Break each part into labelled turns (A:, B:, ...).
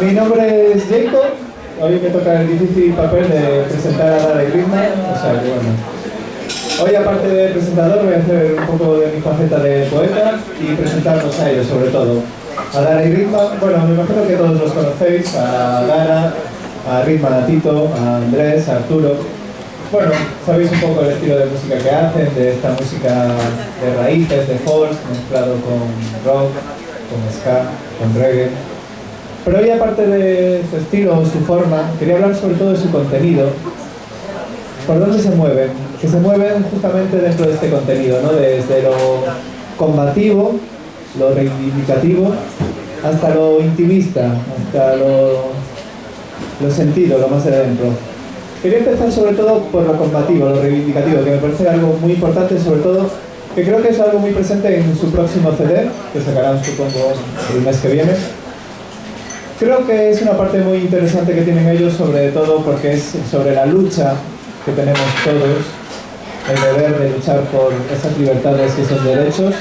A: Mi nombre es Jacob, hoy me toca el difícil papel de presentar a Dara Griezmann, o sea que bueno. Hoy aparte de presentador voy a hacer un poco de mi faceta de poeta y presentarlos a ellos sobre todo. A Dara y Griezmann, bueno, me imagino que todos los conocéis, a Dara, a Griezmann, a Tito, a Andrés, a Arturo. Bueno, sabéis un poco el estilo de música que hacen, de esta música de raíces, de folk, mezclado con rock, con ska, con reggae. Pero hoy, aparte de su estilo, su forma, quería hablar sobre todo de su contenido. ¿Por dónde se mueven? Que se mueven justamente dentro de este contenido, ¿no? Desde lo combativo, lo reivindicativo, hasta lo intimista, hasta lo sentido, lo más de dentro. Quería empezar sobre todo por lo combativo, lo reivindicativo, que me parece algo muy importante, sobre todo que creo que es algo muy presente en su próximo CD, que sacarán, supongo, el mes que viene. Creo que es una parte muy interesante que tienen ellos, sobre todo porque es sobre la lucha que tenemos todos, el deber de luchar por esas libertades y esos derechos.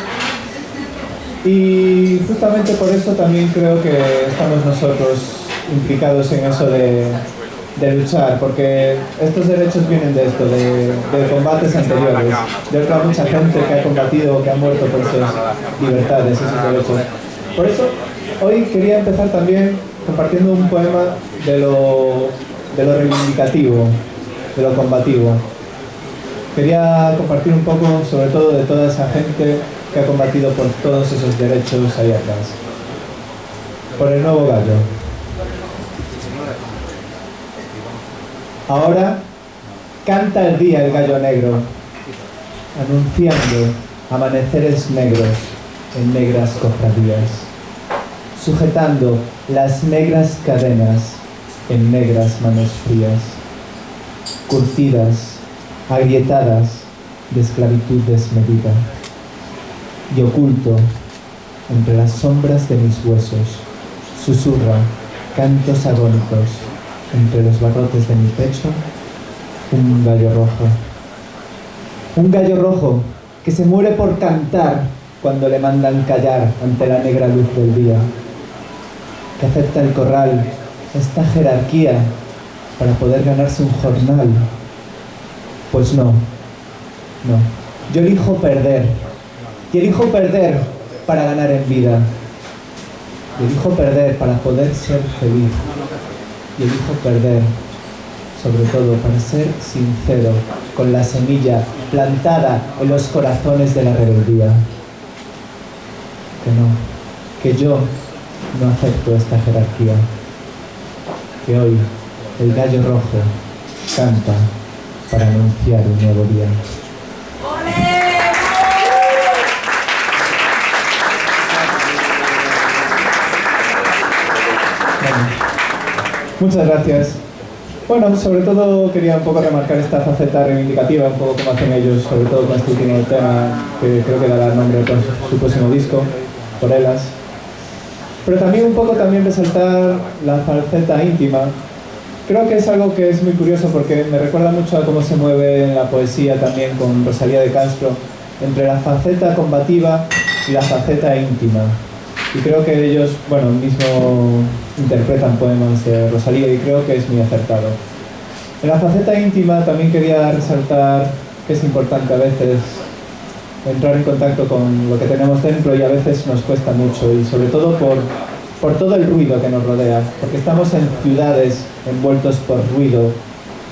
A: Y justamente por eso también creo que estamos nosotros implicados en eso de luchar, porque estos derechos vienen de esto, de combates anteriores, de otra mucha gente que ha combatido, que ha muerto por esas libertades, esos derechos. Por eso, hoy quería empezar también compartiendo un poema de lo reivindicativo, de lo combativo. Quería compartir un poco, sobre todo, de toda esa gente que ha combatido por todos esos derechos ahí atrás. Por el nuevo gallo. Ahora canta el día el gallo negro, anunciando amaneceres negros en negras cofradías, sujetando las negras cadenas en negras manos frías, curtidas, agrietadas de esclavitud desmedida, y oculto entre las sombras de mis huesos susurra cantos agónicos entre los barrotes de mi pecho un gallo rojo. Un gallo rojo que se muere por cantar cuando le mandan callar ante la negra luz del día, que acepta el corral, esta jerarquía, para poder ganarse un jornal. Pues no, yo elijo perder, y elijo perder para ganar en vida, y elijo perder para poder ser feliz, y elijo perder, sobre todo, para ser sincero con la semilla plantada en los corazones de la rebeldía. Que yo no acepto esta jerarquía, que hoy el gallo rojo canta para anunciar un nuevo día. Muchas gracias. Bueno, sobre todo quería un poco remarcar esta faceta reivindicativa, un poco como hacen ellos, sobre todo con este último tema, que creo que dará nombre a su próximo disco, Por Elas. Pero también un poco resaltar la faceta íntima. Creo que es algo que es muy curioso porque me recuerda mucho a cómo se mueve en la poesía también con Rosalía de Castro, entre la faceta combativa y la faceta íntima. Y creo que ellos, bueno, mismo interpretan poemas de Rosalía y creo que es muy acertado. En la faceta íntima también quería resaltar que es importante a veces entrar en contacto con lo que tenemos dentro y a veces nos cuesta mucho, y sobre todo por todo el ruido que nos rodea, porque estamos en ciudades envueltos por ruido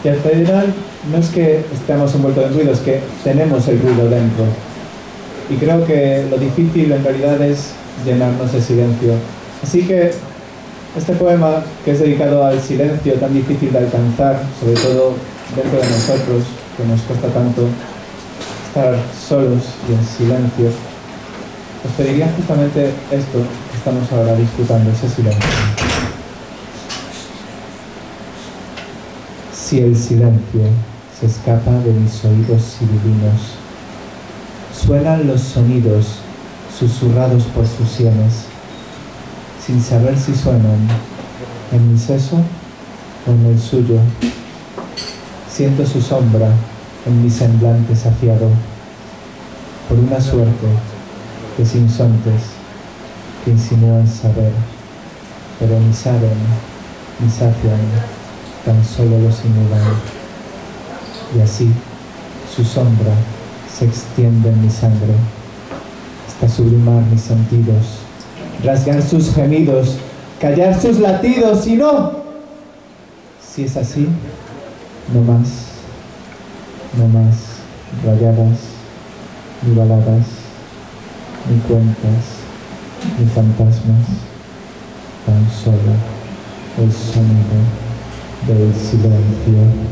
A: y al final no es que estemos envueltos en ruido, es que tenemos el ruido dentro. Y creo que lo difícil en realidad es llenarnos de silencio. Así que este poema, que es dedicado al silencio tan difícil de alcanzar, sobre todo dentro de nosotros, que nos cuesta tanto estar solos y en silencio, os pediría justamente esto que estamos ahora disfrutando, ese silencio. Si el silencio se escapa de mis oídos sibilunos, suenan los sonidos susurrados por sus sienes, sin saber si suenan en mi seso o en el suyo. Siento su sombra en mi semblante saciado por una suerte de sinsontes que insinúan saber pero ni saben, ni sacian, tan solo los inundan. Y así, su sombra se extiende en mi sangre, hasta sublimar mis sentidos, rasgar sus gemidos, callar sus latidos, y no, si es así, no más rayadas, ni baladas, ni cuentas, ni fantasmas, tan solo el sonido del silencio.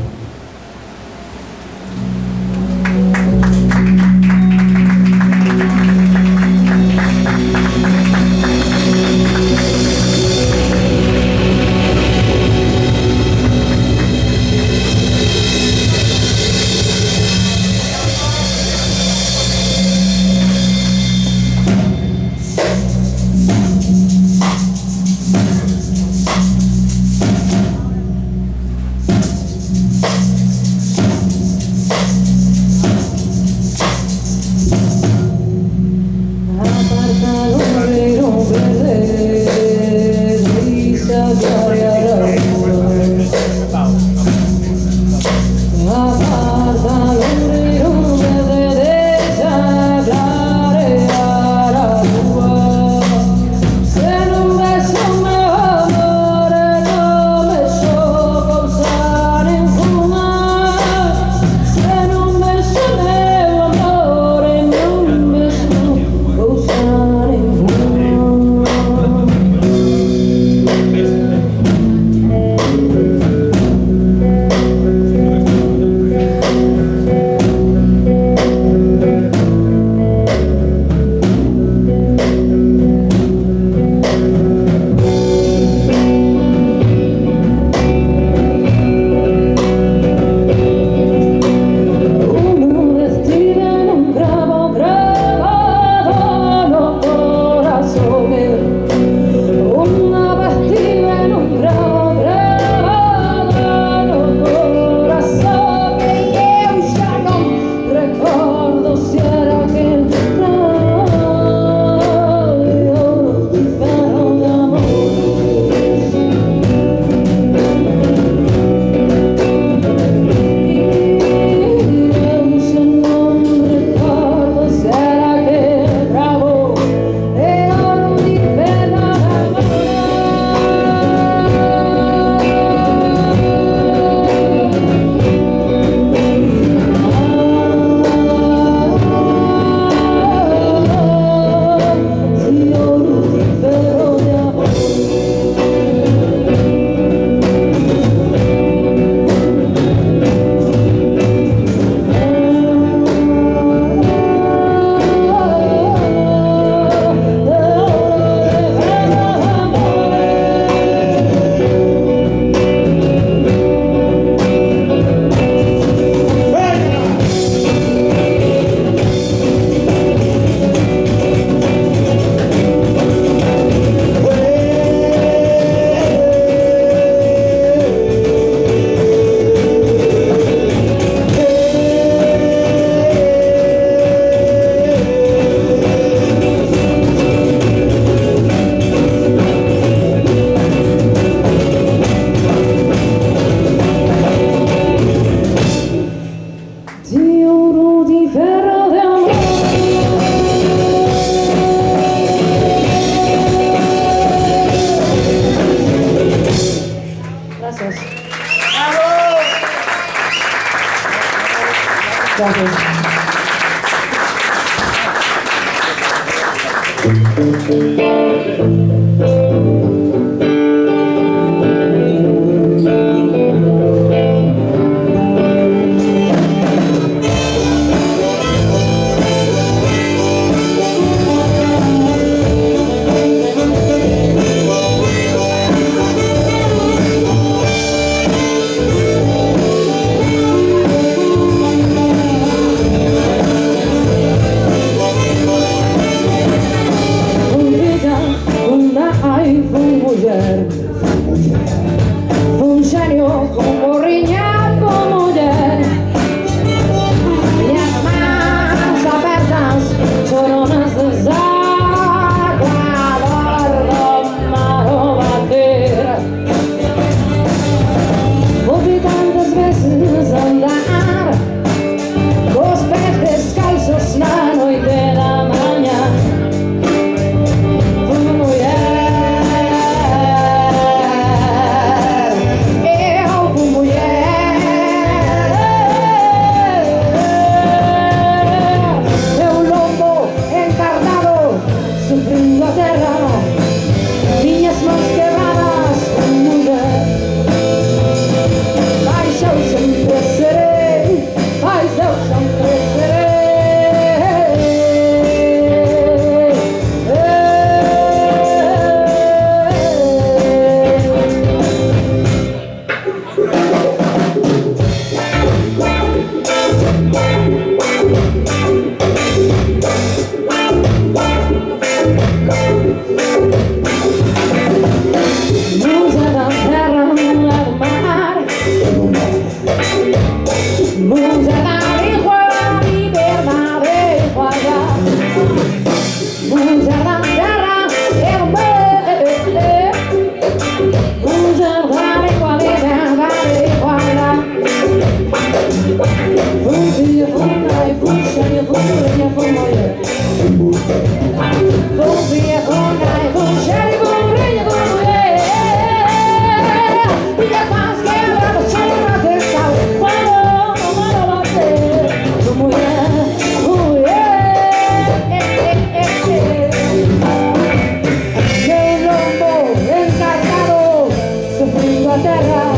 B: da terra.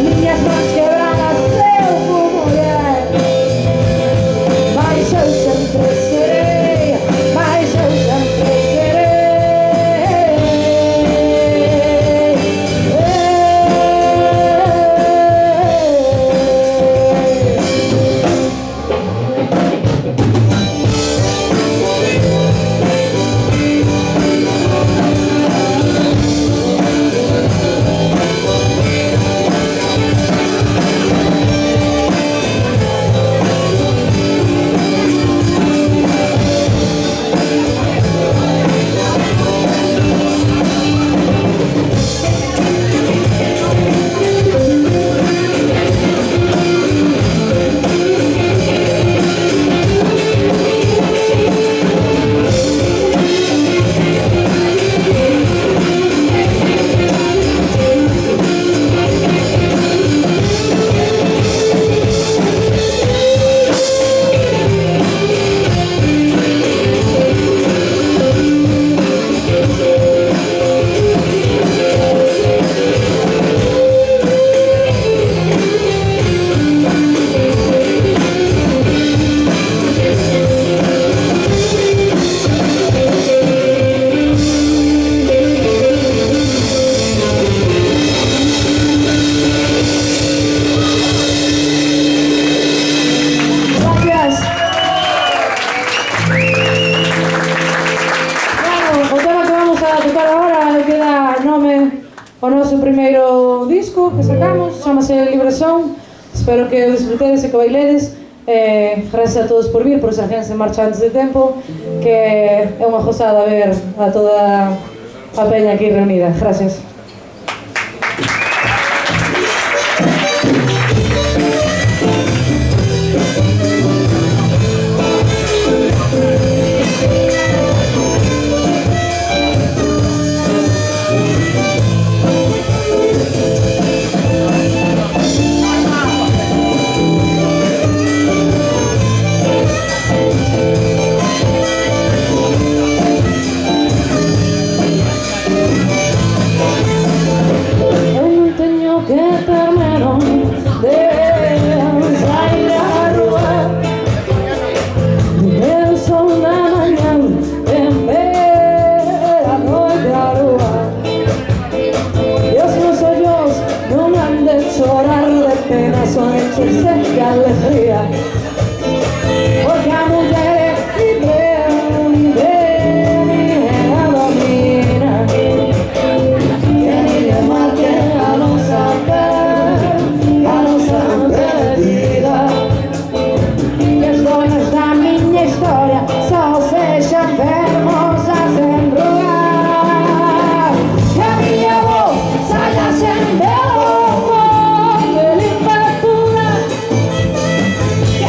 B: Minhas mãos quebradas eu vou molhar, mas eu sempre serei, mas eu sempre serei. O noso primeiro disco que sacamos chamase Libración. Espero que o disfrutedes e que bailedes. Gracias a todos por vir, por esa gente marcha antes de tempo, que é unha gozada ver a toda a peña aquí reunida. Gracias. Son hechos de alegría, porque a mujer libre la domina, que ni le marque a no saber vida. Y as donas da minha história só sejam hermosas en rogar, que a minha voz saia sem belo. Que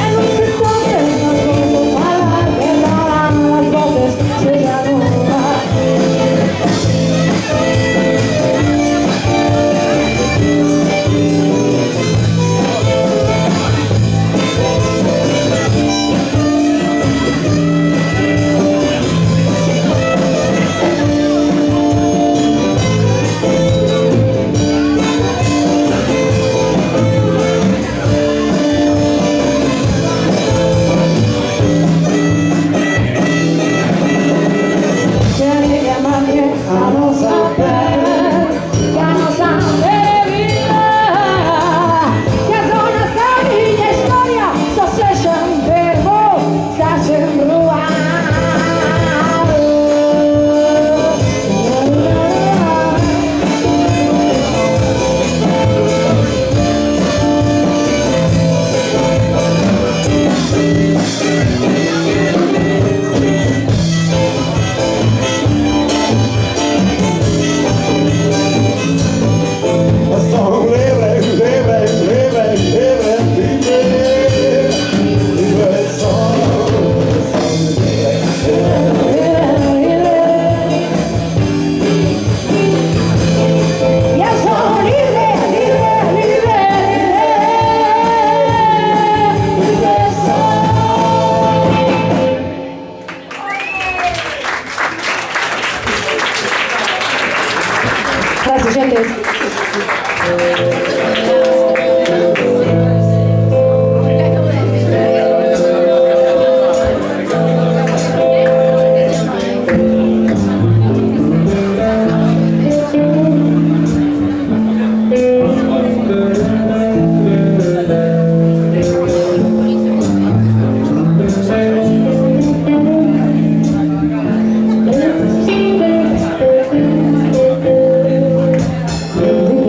B: Vive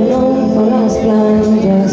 B: non fa las plantas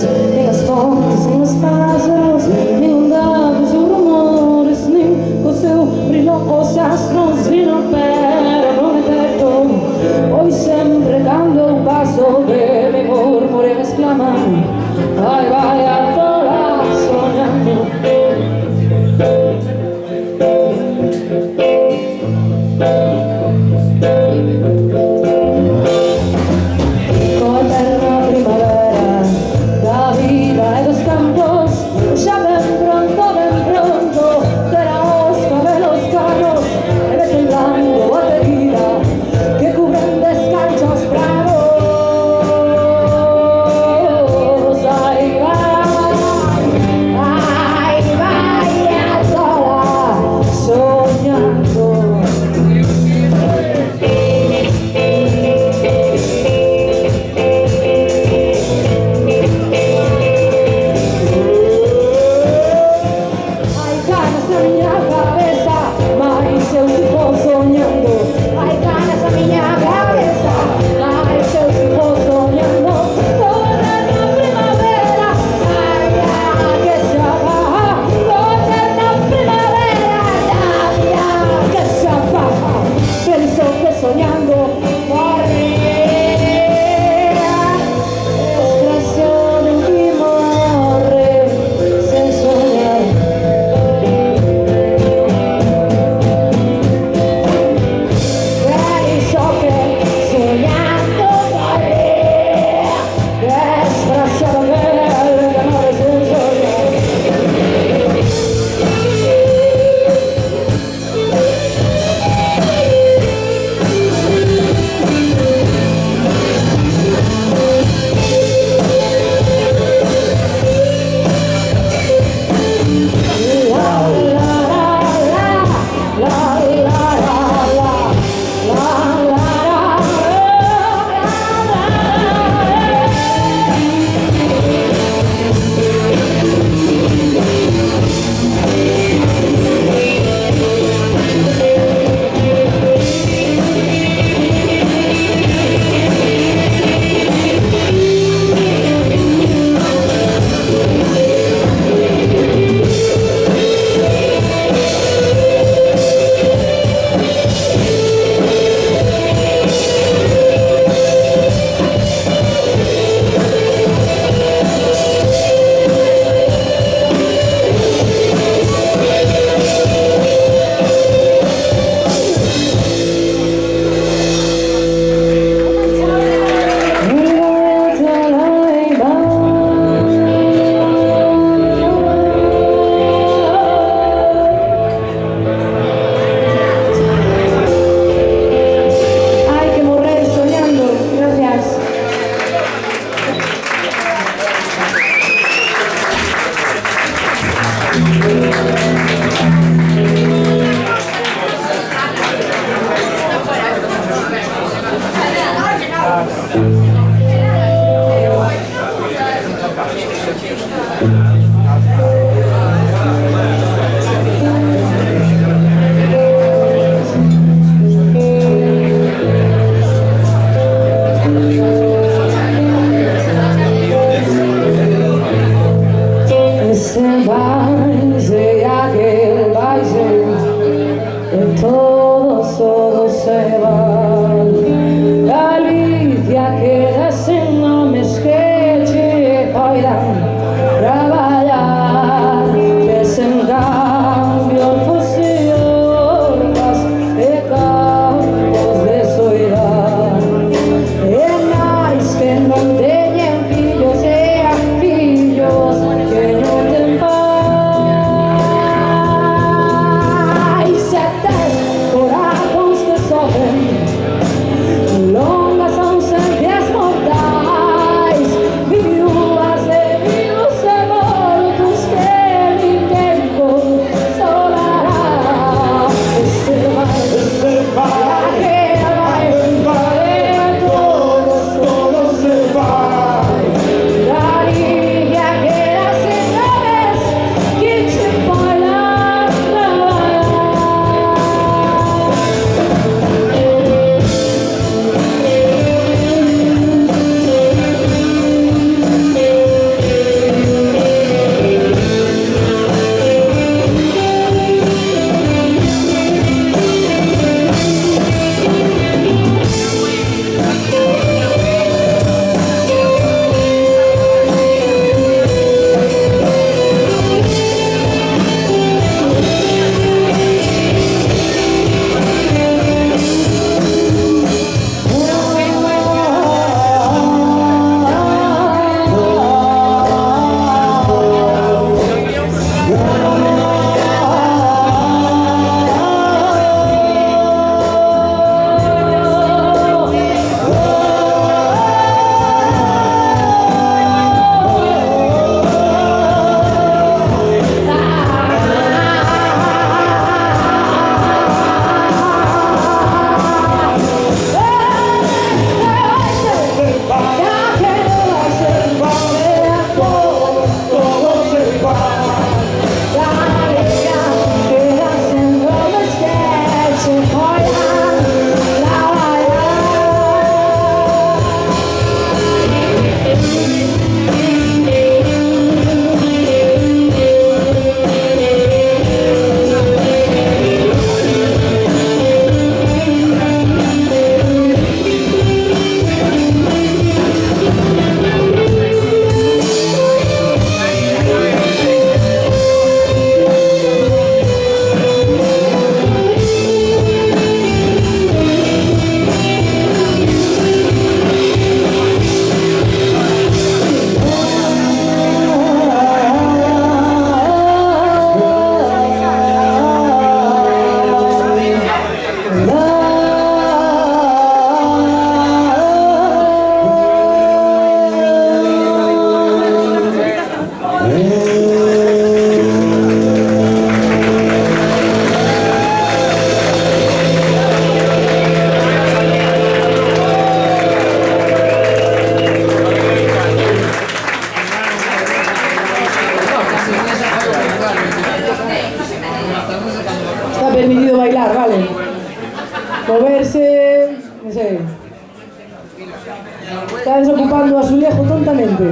B: azulejo tontamente.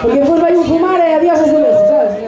B: Porque despois vai un fumar e adiós azulejo, sabes?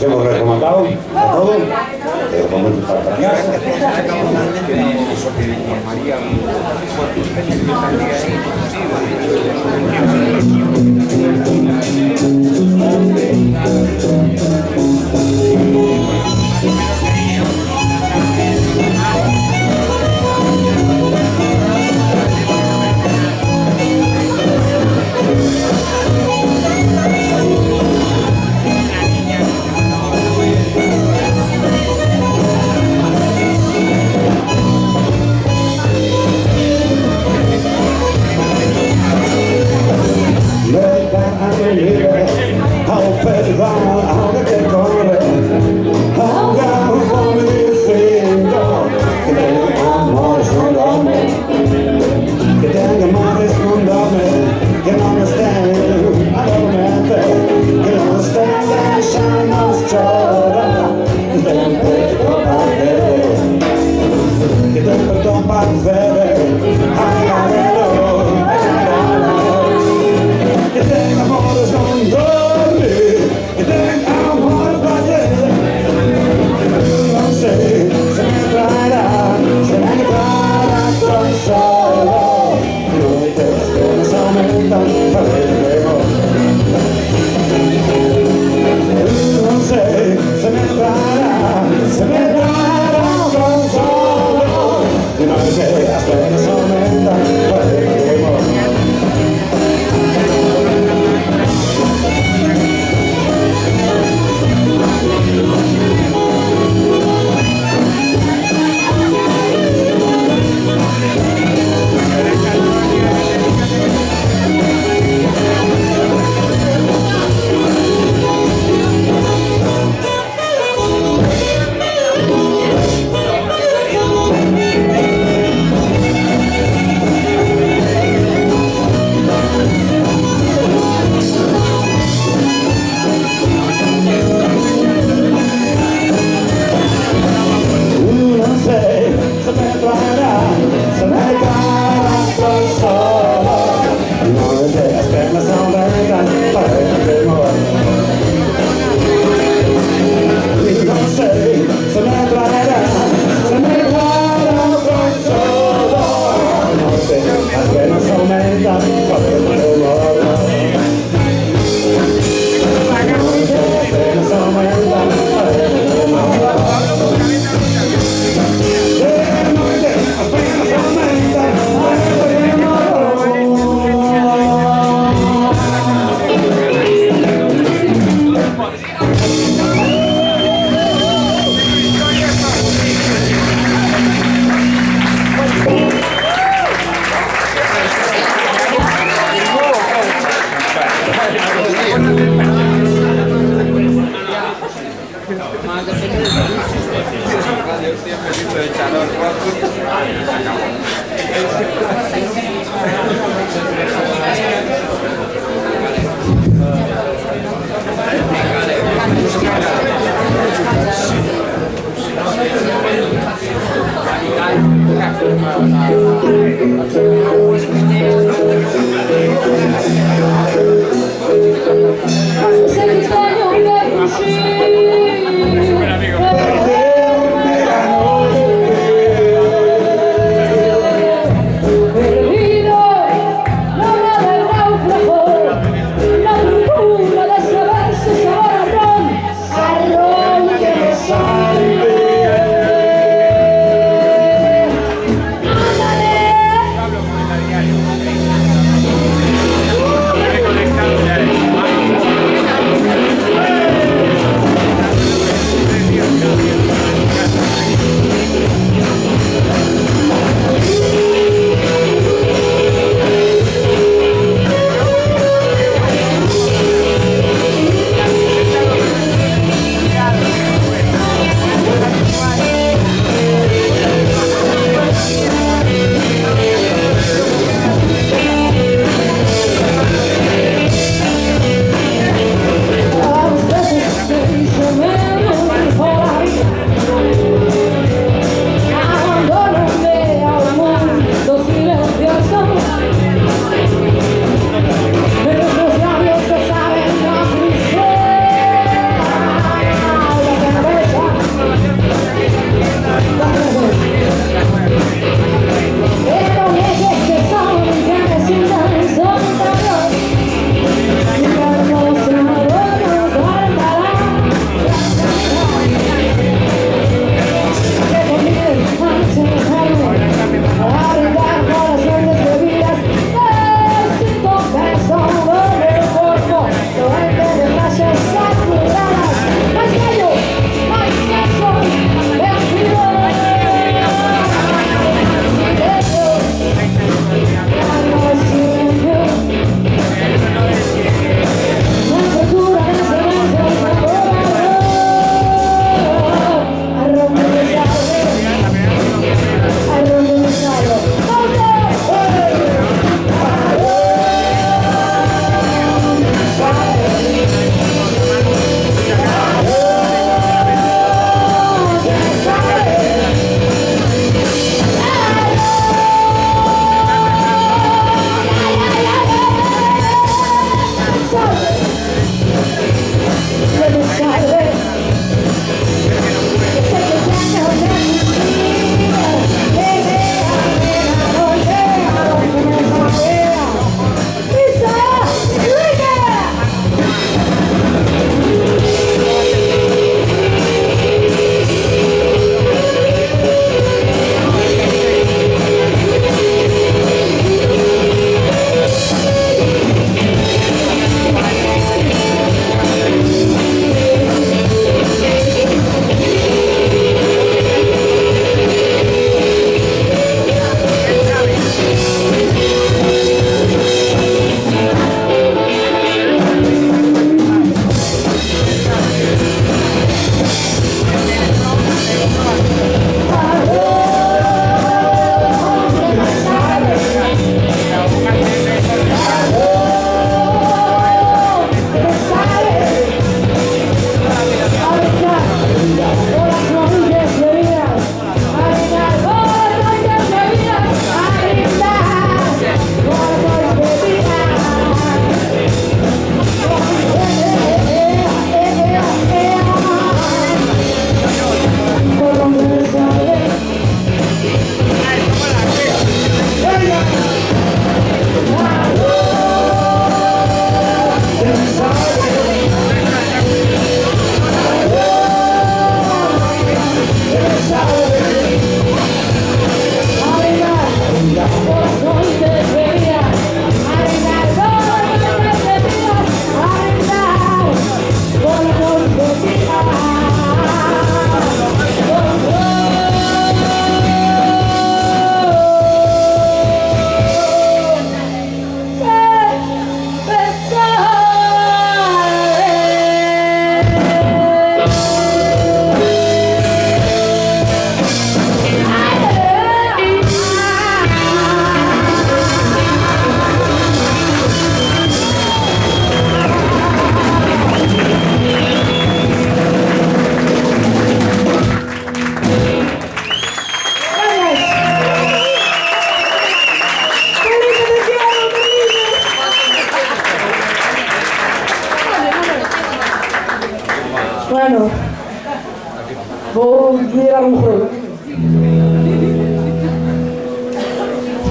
C: Hemos recomendado a todos, momentos para cambiar.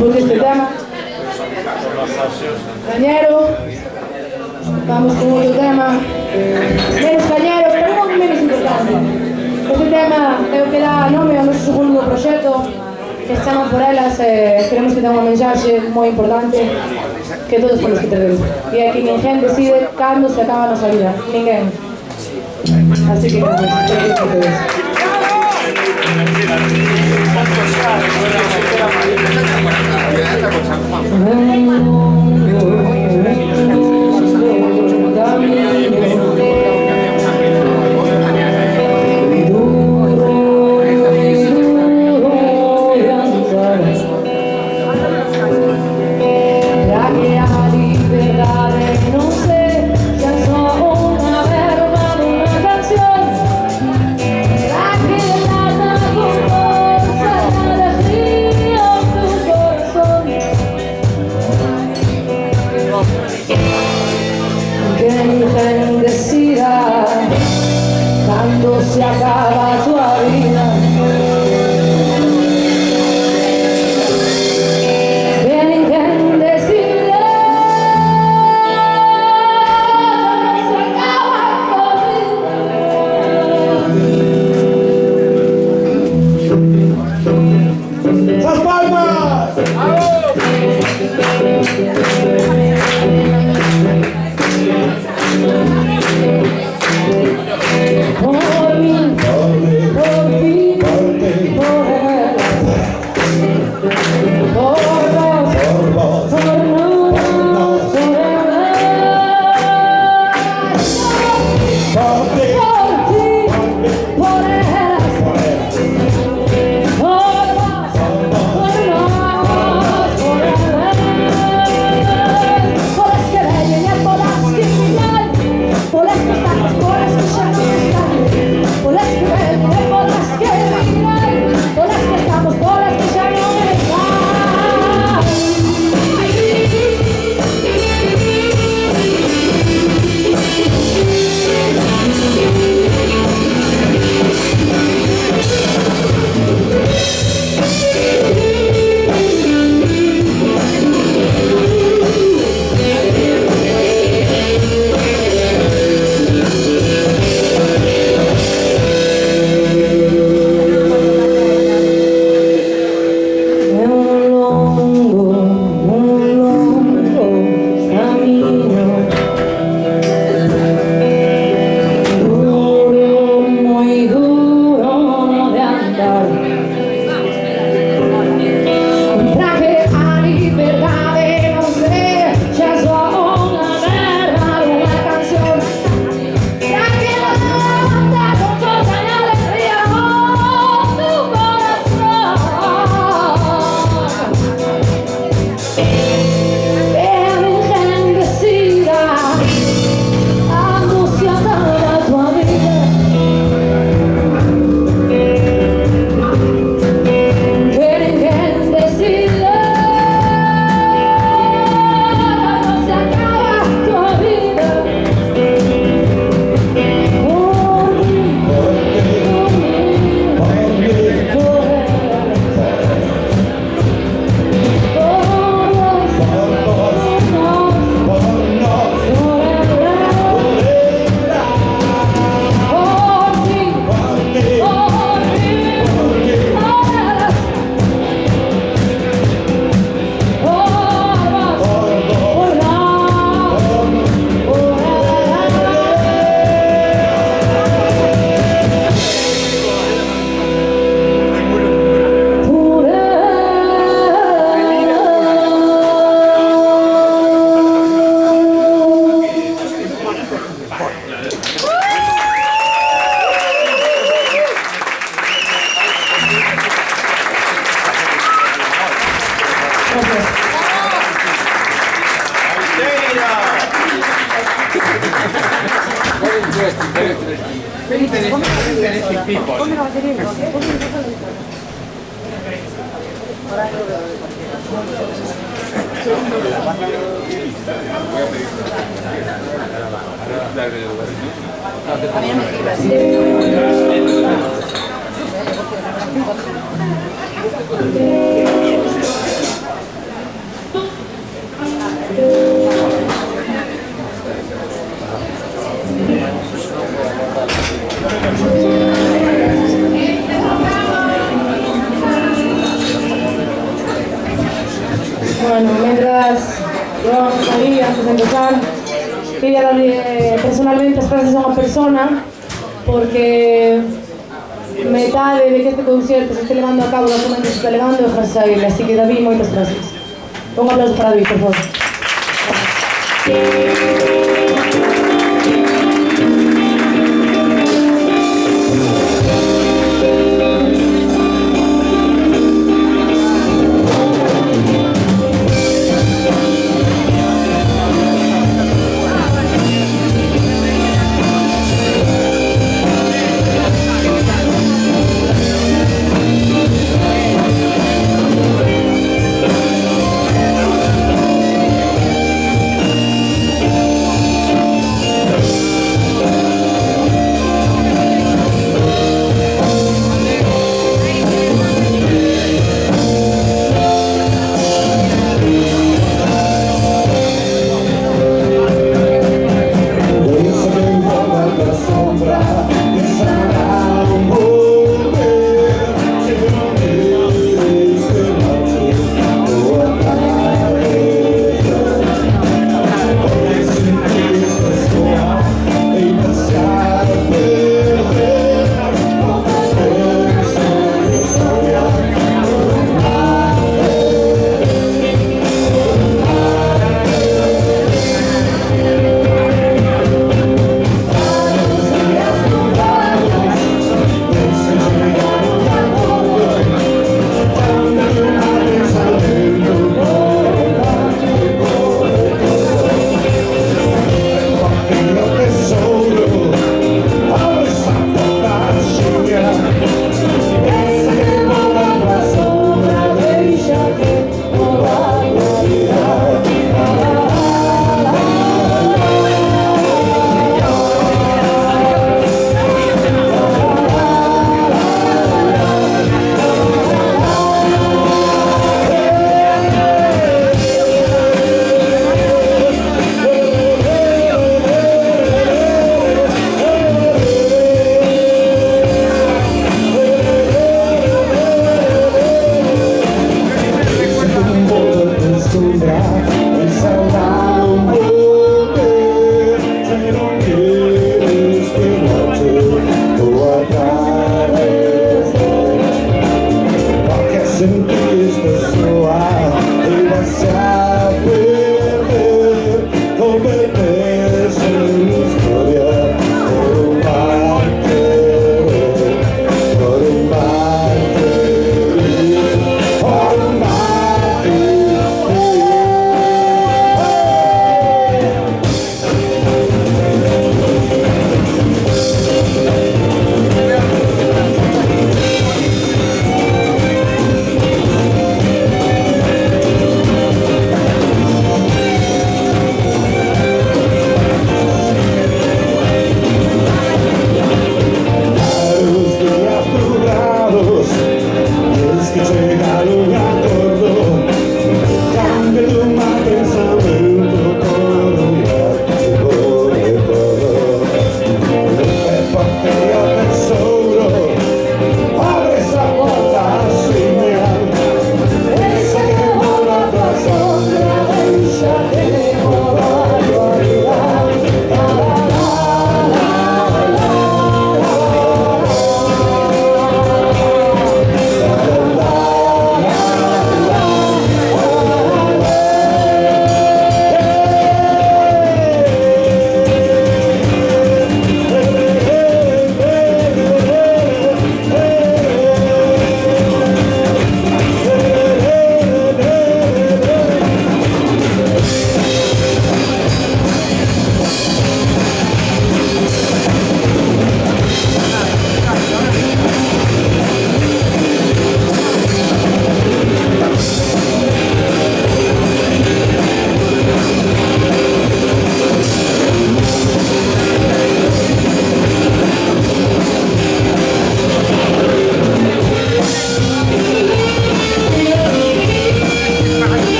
B: Despois deste tema cañero, vamos con outro tema menos cañero, pero non menos importante. Este tema é o que dá nome ao noso segundo proxecto, que se chama Por Elas. Queremos que tenga unha mensaxe moi importante que todos temos que ter dentro, e é que ninguén decide cando se acaba a nosa vida, ninguén. Así que gracias a todos. Se acaba tu vida, que ninguén decide se acaba tu vida. ¡Las palmas! antes de empezar, quería darle personalmente as gracias a unha persona porque metade de que este concerto se este levando a cabo da forma que se está levando é gracias a ele, así que David, moitas gracias. Un aplauso para David, por favor.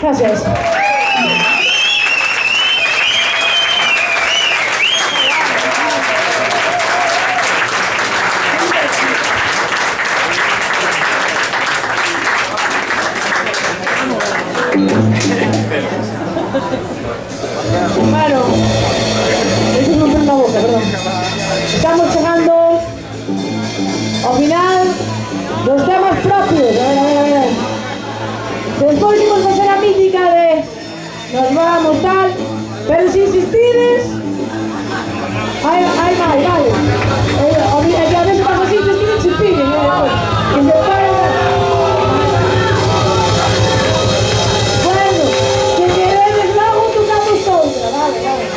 B: Gracias. Bueno, eso es romper la boca, perdón. Estamos llegando al final dos temas propios. A ver. Después dimos a ser a mítica de nos vamos tal, pero si insistides, hay más, vale. A veces pasa así, te quieren chupir, que se paren. Bueno, si queréis luego tocamos otra, vale.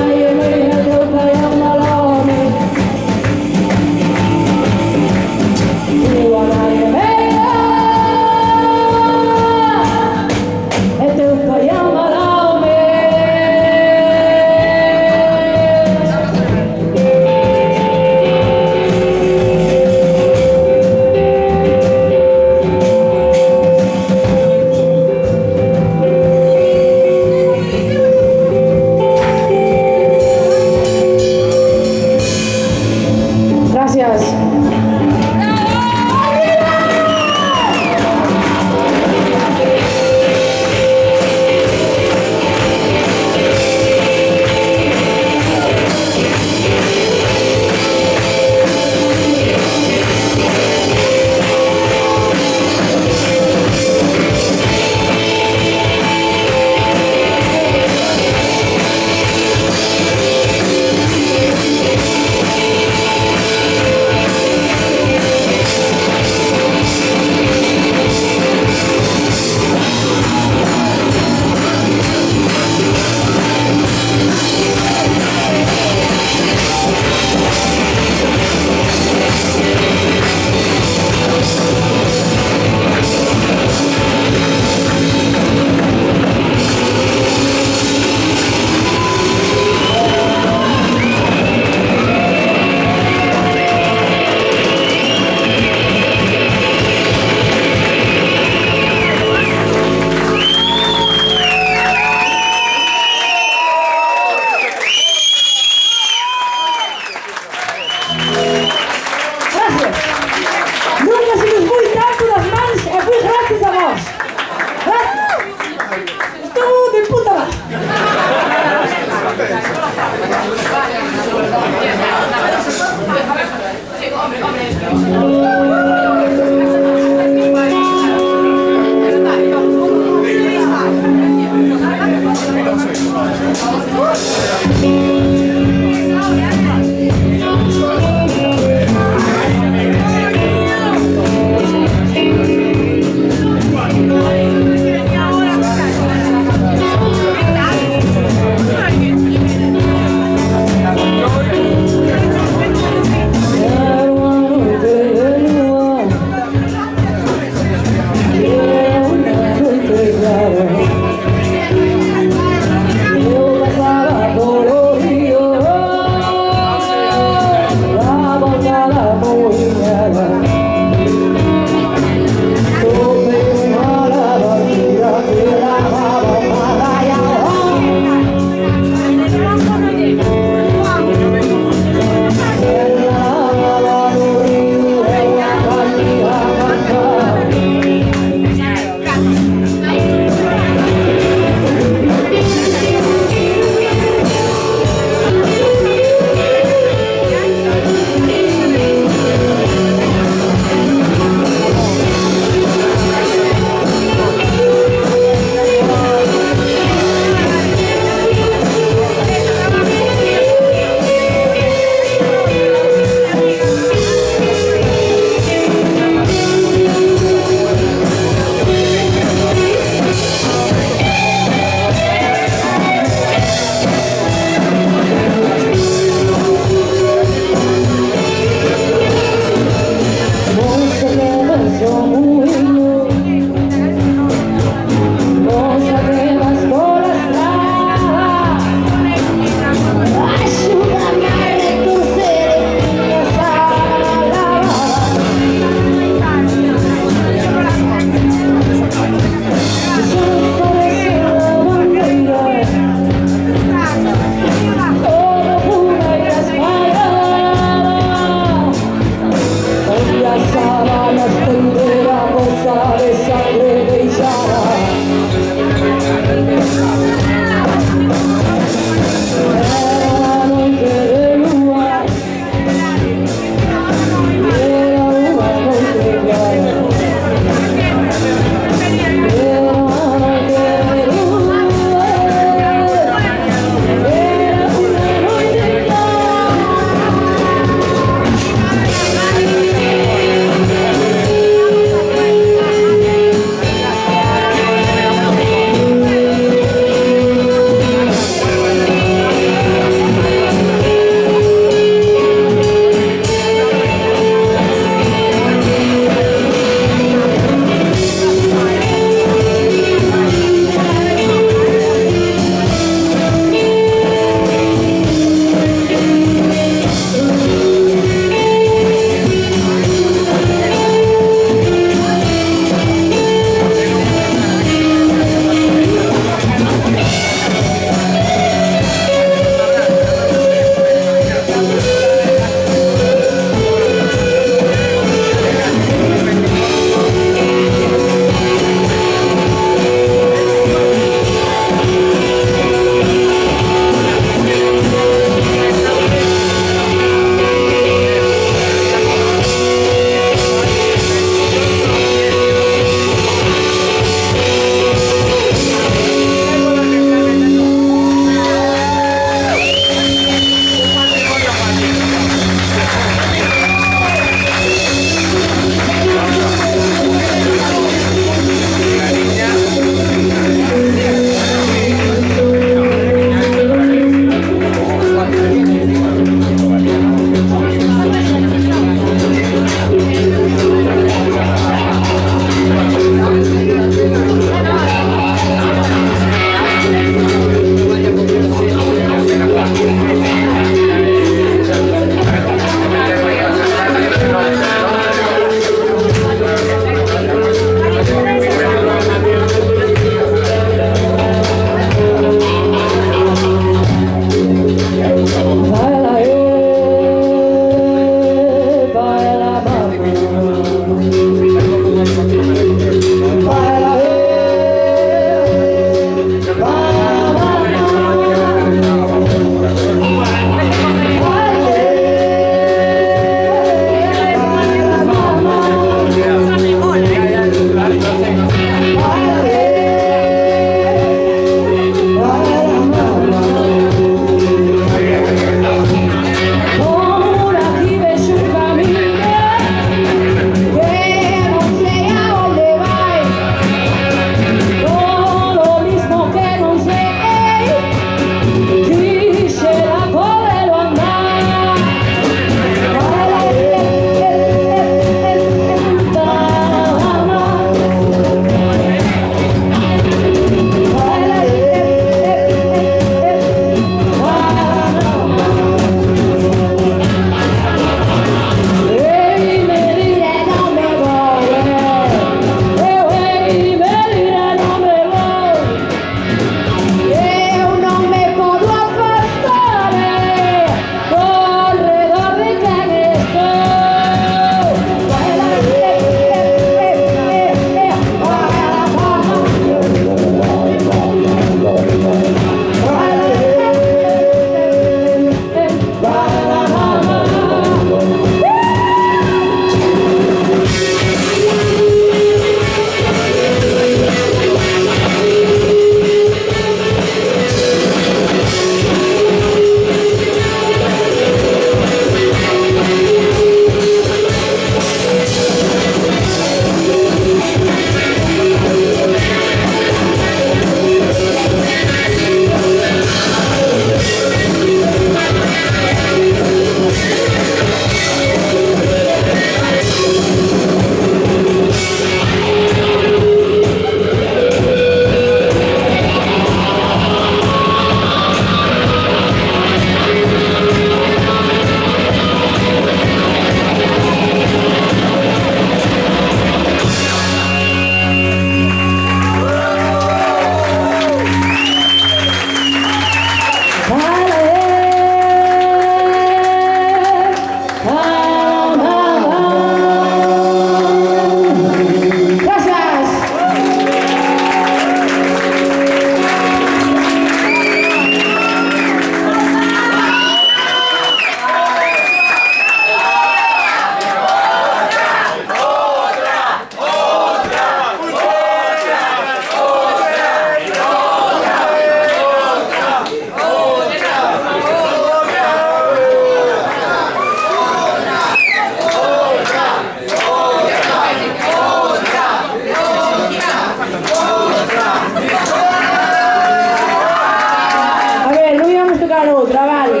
B: A ver, non íamos tocar outra, vale?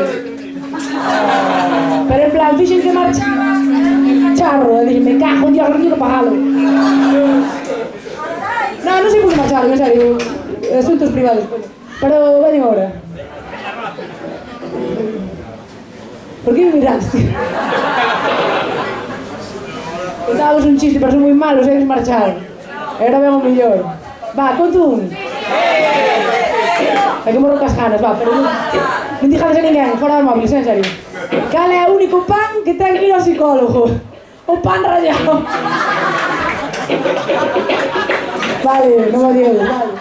B: Pero en plan, fixen que marcha charro, e dixen, me cago en Dios, non quiero pagalo. Non sei por que marcharon, en serio, asuntos privados. Pero veñen ahora. Por que me miraste? Contábamos un chiste, pero son moi malos, eles marcharon. Era ben o mellor. Va, conto un. É que morro cas ganas, va, pero non dixades a ninguén, fora dos móviles, en serio. Cal é o único pan que ten que ir ao psicólogo? O pan rallado. Vale, non me digas, vale.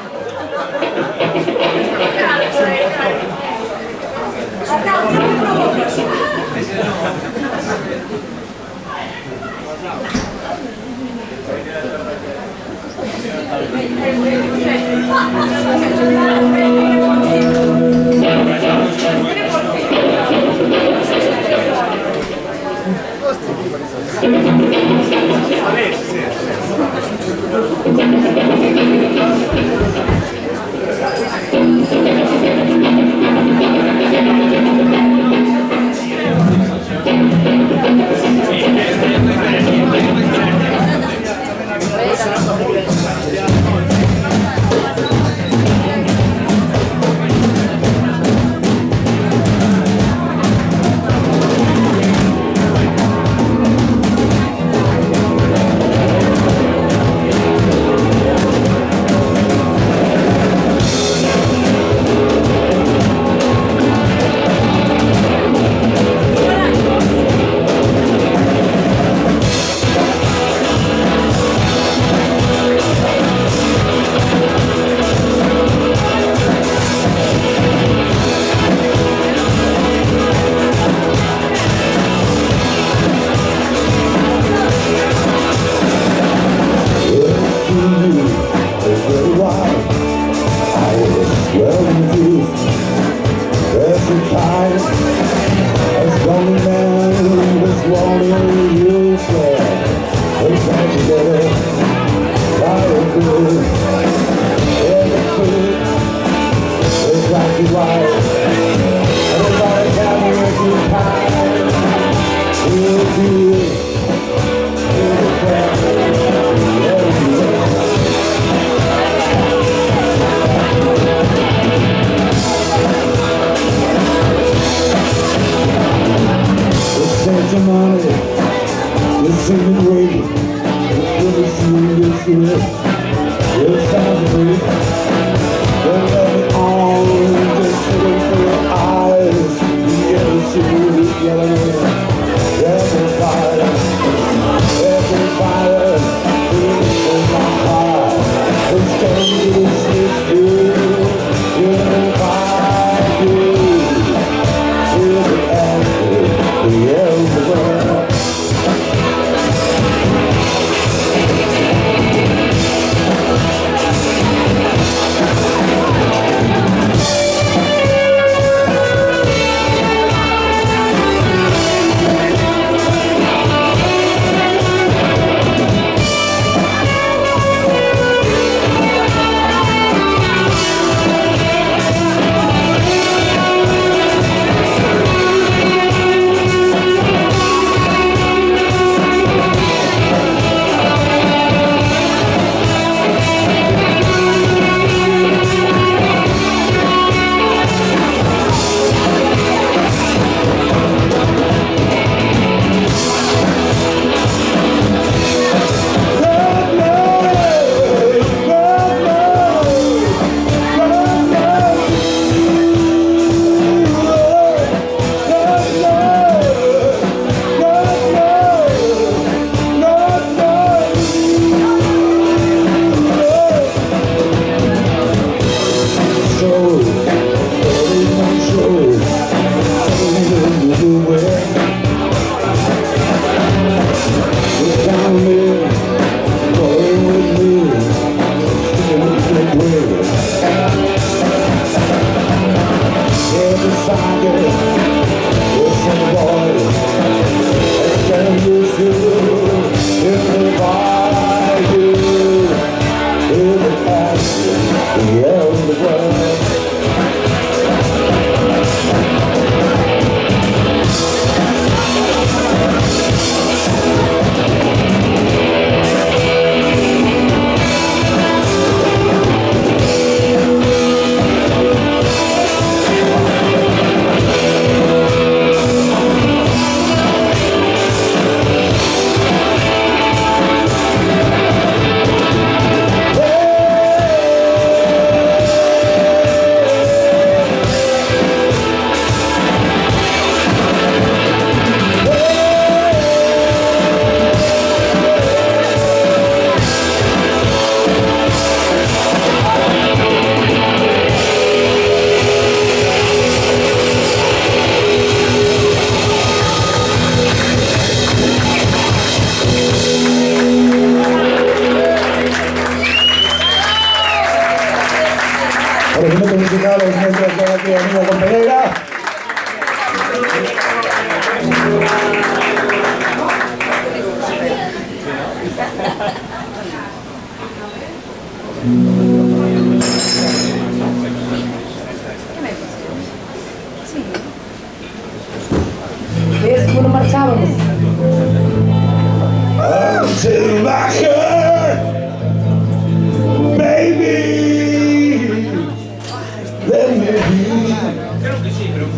D: We'll
C: the underground. Reconocimiento musical es nuestra aquí, amiga compañera.
B: ¿Ves cómo no marchábamos?
C: Until my heart, baby, let me be.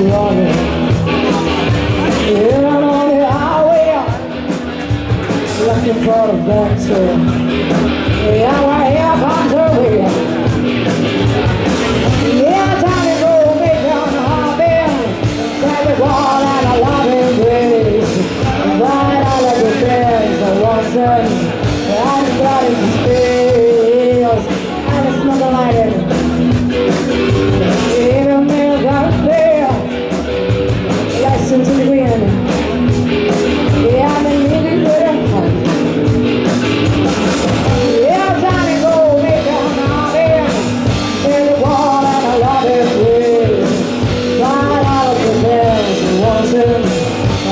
B: running. Yeah, I'm on the highway, looking for a vector. Yeah, right here comes her way. Yeah, time to go make down the hobby. Tell me what and I love it, please. Right out of the beds, I want them. I'm starting to spill, and it's not the lighting. Even milk out there, listen to the wind. Yeah, I'm in living with a heart. Yeah, time to go make down the hobby. Tell me what and I love it, please. Right out of the beds, I want them.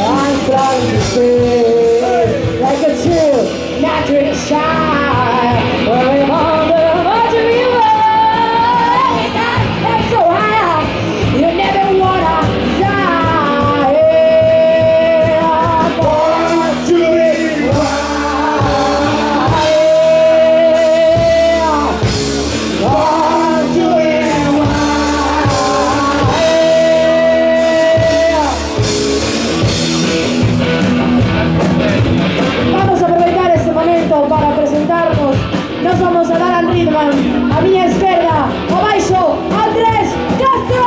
B: I'm starting to spill, like a chill. Nitric shine, I'm on the margin of your life. That's so high, you never wanna die. Born to be wild, born to be wild. Vamos a aprovechar este momento para presentarnos. Nos vamos a dar al Ritman, a mi izquierda, abaixo, Andrés Castro.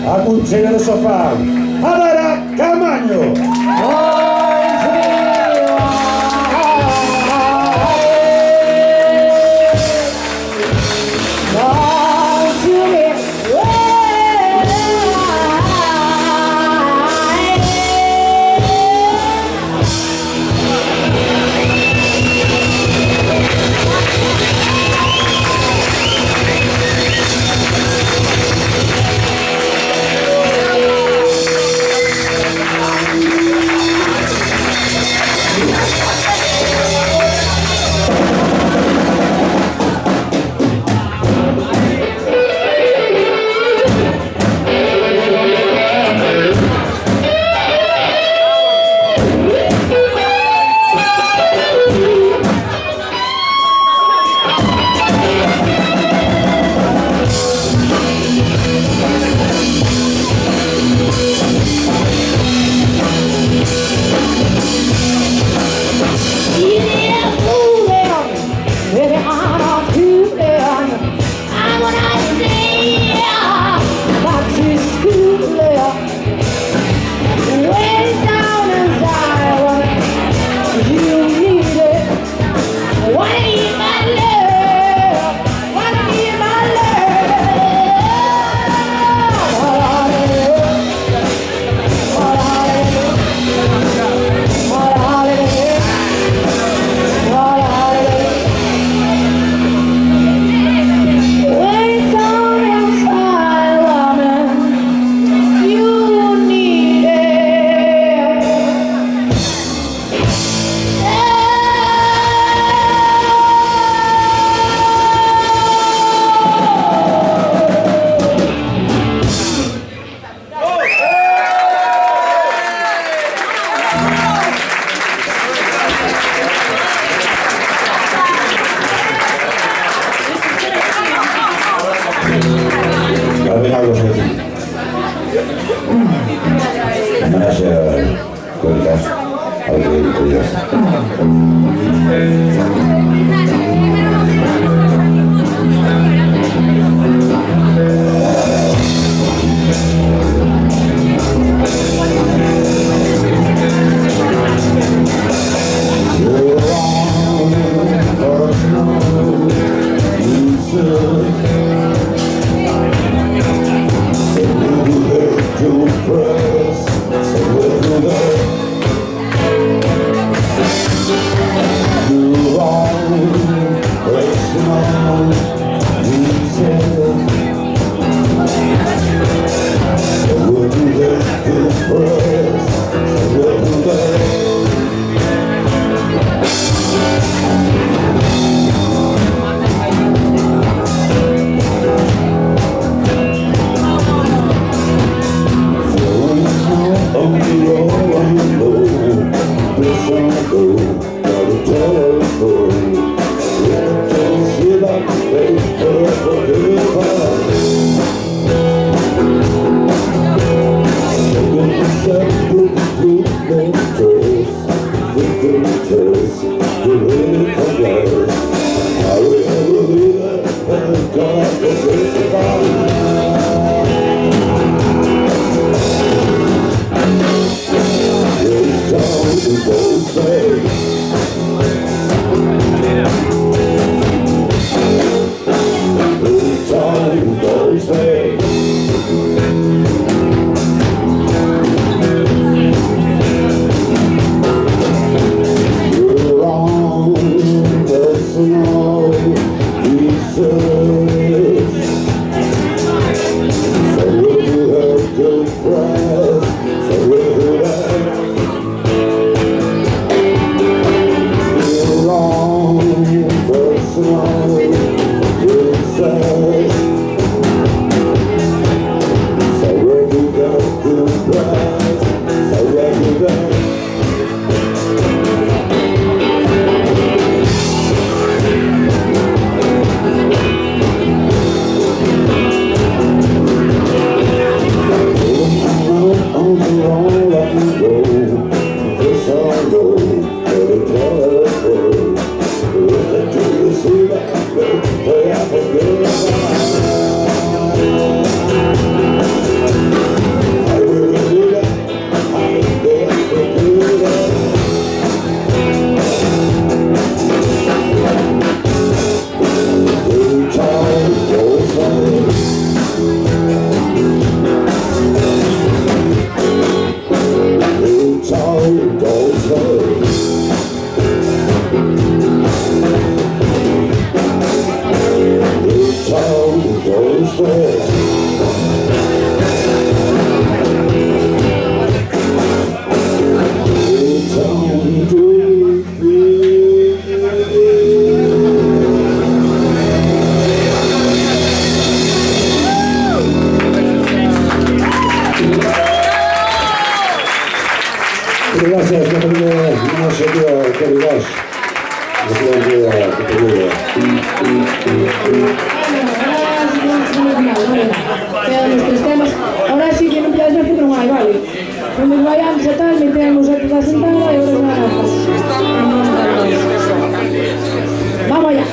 C: a cucina del sofá, Adara Camaño. press, so little there. You're wrong, question on, you said. So little there, good press, so little there. Gracias, bienvenido a nasze biuro Korytarz.
B: Quedan los tres temas. Ahora sí que no empiezas más porque no hay, vale. Cuando vayamos a tal, metemos a toda sentada y ahora es nada. Vamos allá.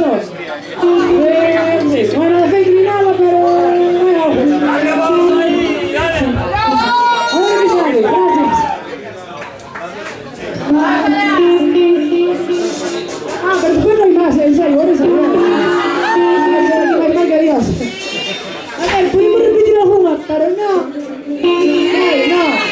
B: eso. Sí, bueno, de fake ni nada, pero bueno. Gracias. Pero después no hay más, en serio, por eso. Más que Dios. A ver, pudimos repetir alguna, pero no. No.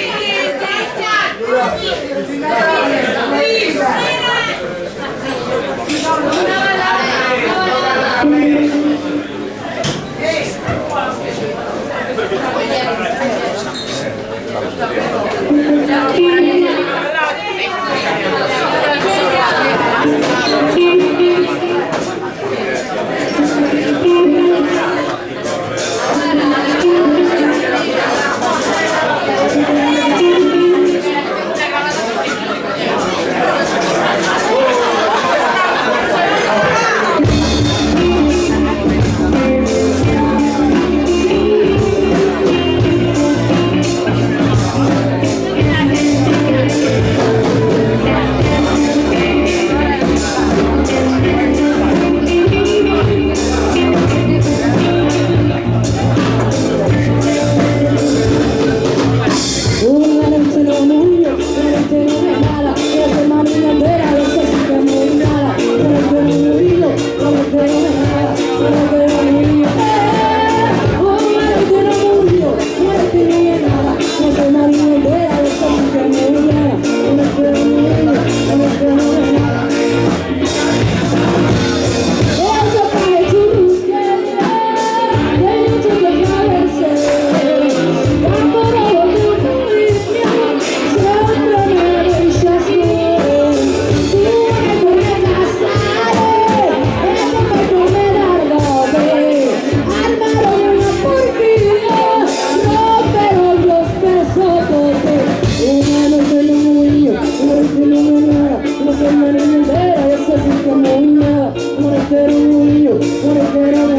B: Pero